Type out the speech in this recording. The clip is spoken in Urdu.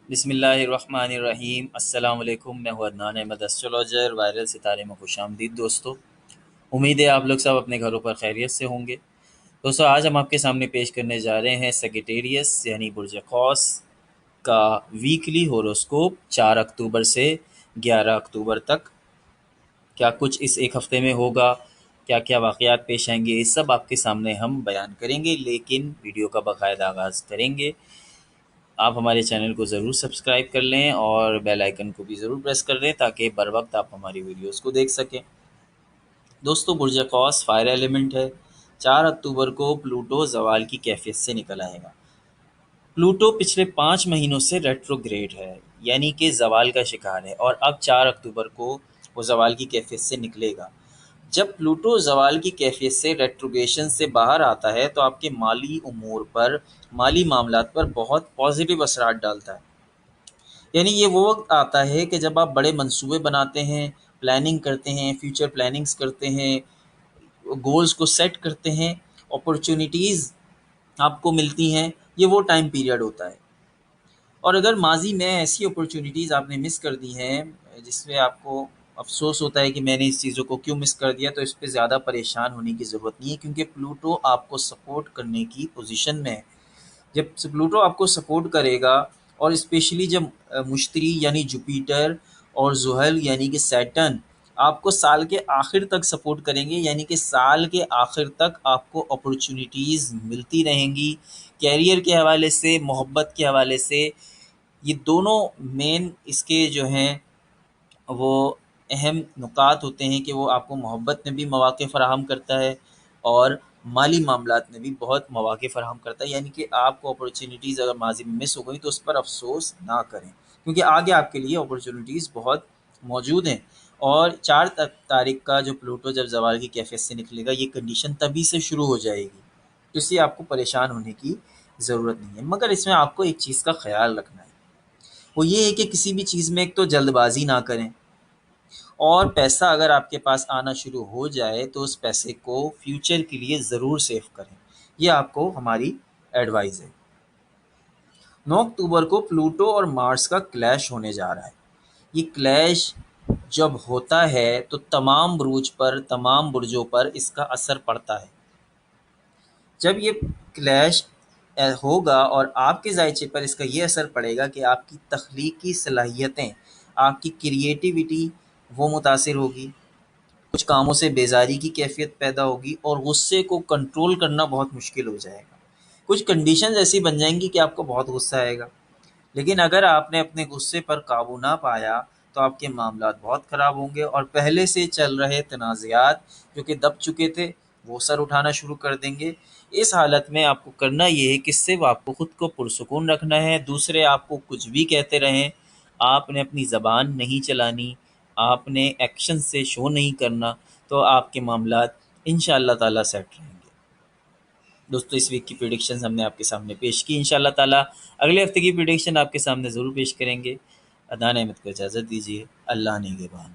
بسم اللہ الرحمن الرحیم۔ السلام علیکم، میں ہوں عدنان احمد اسٹرولوجر، وائرل ستارے میں خوش آمدید دوستو۔ امید ہے آپ لوگ سب اپنے گھروں پر خیریت سے ہوں گے۔ دوستو آج ہم آپ کے سامنے پیش کرنے جا رہے ہیں سیگیٹیریس یعنی برج قوس کا ویکلی ہوروسکوپ 4 اکتوبر سے 11 اکتوبر تک۔ کیا کچھ اس ایک ہفتے میں ہوگا، کیا کیا واقعات پیش آئیں گے، یہ سب آپ کے سامنے ہم بیان کریں گے، لیکن ویڈیو کا باقاعدہ آغاز کریں گے۔ آپ ہمارے چینل کو ضرور سبسکرائب کر لیں اور بیل آئیکن کو بھی ضرور پریس کر دیں تاکہ بر وقت آپ ہماری ویڈیوز کو دیکھ سکیں۔ دوستو برج قوس فائر ایلیمنٹ ہے۔ 4 اکتوبر کو پلوٹو زوال کی کیفیت سے نکل آئے گا۔ پلوٹو پچھلے 5 مہینوں سے ریٹروگریڈ ہے، یعنی کہ زوال کا شکار ہے، اور اب 4 اکتوبر کو وہ زوال کی کیفیت سے نکلے گا۔ جب پلوٹو زوال کی کیفیت سے ریٹروگریشن سے باہر آتا ہے تو آپ کے مالی امور پر، مالی معاملات پر بہت پازیٹیو اثرات ڈالتا ہے۔ یعنی یہ وہ وقت آتا ہے کہ جب آپ بڑے منصوبے بناتے ہیں، پلاننگ کرتے ہیں، فیوچر پلاننگز کرتے ہیں، گولز کو سیٹ کرتے ہیں، اپرچونیٹیز آپ کو ملتی ہیں، یہ وہ ٹائم پیریڈ ہوتا ہے۔ اور اگر ماضی میں ایسی اپرچونیٹیز آپ نے مس کر دی ہیں جس میں آپ کو افسوس ہوتا ہے کہ میں نے اس چیزوں کو کیوں مس کر دیا، تو اس پہ زیادہ پریشان ہونے کی ضرورت نہیں ہے، کیونکہ پلوٹو آپ کو سپورٹ کرنے کی پوزیشن میں ہے۔ جب پلوٹو آپ کو سپورٹ کرے گا، اور اسپیشلی جب مشتری یعنی جوپیٹر اور زحل یعنی کہ سیٹرن آپ کو سال کے آخر تک سپورٹ کریں گے، یعنی کہ سال کے آخر تک آپ کو اپرچونیٹیز ملتی رہیں گی، کیریئر کے حوالے سے، محبت کے حوالے سے۔ یہ دونوں مین اس کے جو ہیں وہ اہم نکات ہوتے ہیں کہ وہ آپ کو محبت میں بھی مواقع فراہم کرتا ہے اور مالی معاملات میں بھی بہت مواقع فراہم کرتا ہے۔ یعنی کہ آپ کو اپرچونیٹیز اگر ماضی میں مس ہو گئی تو اس پر افسوس نہ کریں، کیونکہ آگے آپ کے لیے اپرچونیٹیز بہت موجود ہیں۔ اور 4 تاریخ کا جو پلوٹو جب زوال کی کیفیت سے نکلے گا، یہ کنڈیشن تبھی سے شروع ہو جائے گی، تو اس لیے آپ کو پریشان ہونے کی ضرورت نہیں ہے۔ مگر اس میں آپ کو ایک چیز کا خیال رکھنا ہے، وہ یہ ہے کہ کسی بھی چیز میں ایک تو جلد بازی نہ کریں، اور پیسہ اگر آپ کے پاس آنا شروع ہو جائے تو اس پیسے کو فیوچر کے لیے ضرور سیو کریں۔ یہ آپ کو ہماری ایڈوائز ہے۔ 9 اکتوبر کو پلوٹو اور مارس کا کلیش ہونے جا رہا ہے۔ یہ کلیش جب ہوتا ہے تو تمام بروج پر، تمام برجوں پر اس کا اثر پڑتا ہے۔ جب یہ کلیش ہوگا اور آپ کے ذائچے پر اس کا یہ اثر پڑے گا کہ آپ کی تخلیقی صلاحیتیں، آپ کی کریٹیوٹی وہ متاثر ہوگی، کچھ کاموں سے بیزاری کی کیفیت پیدا ہوگی، اور غصے کو کنٹرول کرنا بہت مشکل ہو جائے گا۔ کچھ کنڈیشنز ایسی بن جائیں گی کہ آپ کو بہت غصہ آئے گا، لیکن اگر آپ نے اپنے غصے پر قابو نہ پایا تو آپ کے معاملات بہت خراب ہوں گے، اور پہلے سے چل رہے تنازعات جو کہ دب چکے تھے وہ سر اٹھانا شروع کر دیں گے۔ اس حالت میں آپ کو کرنا یہ ہے کہ صرف آپ کو خود کو پرسکون رکھنا ہے، دوسرے آپ کو کچھ بھی کہتے رہیں، آپ نے اپنی زبان نہیں چلانی، آپ نے ایکشن سے شو نہیں کرنا، تو آپ کے معاملات انشاءاللہ تعالیٰ سیٹ رہیں گے۔ دوستو اس ویک کی پریڈکشنز ہم نے آپ کے سامنے پیش کی، انشاءاللہ تعالیٰ اگلے ہفتے کی پریڈکشن آپ کے سامنے ضرور پیش کریں گے۔ عدنان احمد کو اجازت دیجیے، اللہ نگہبان۔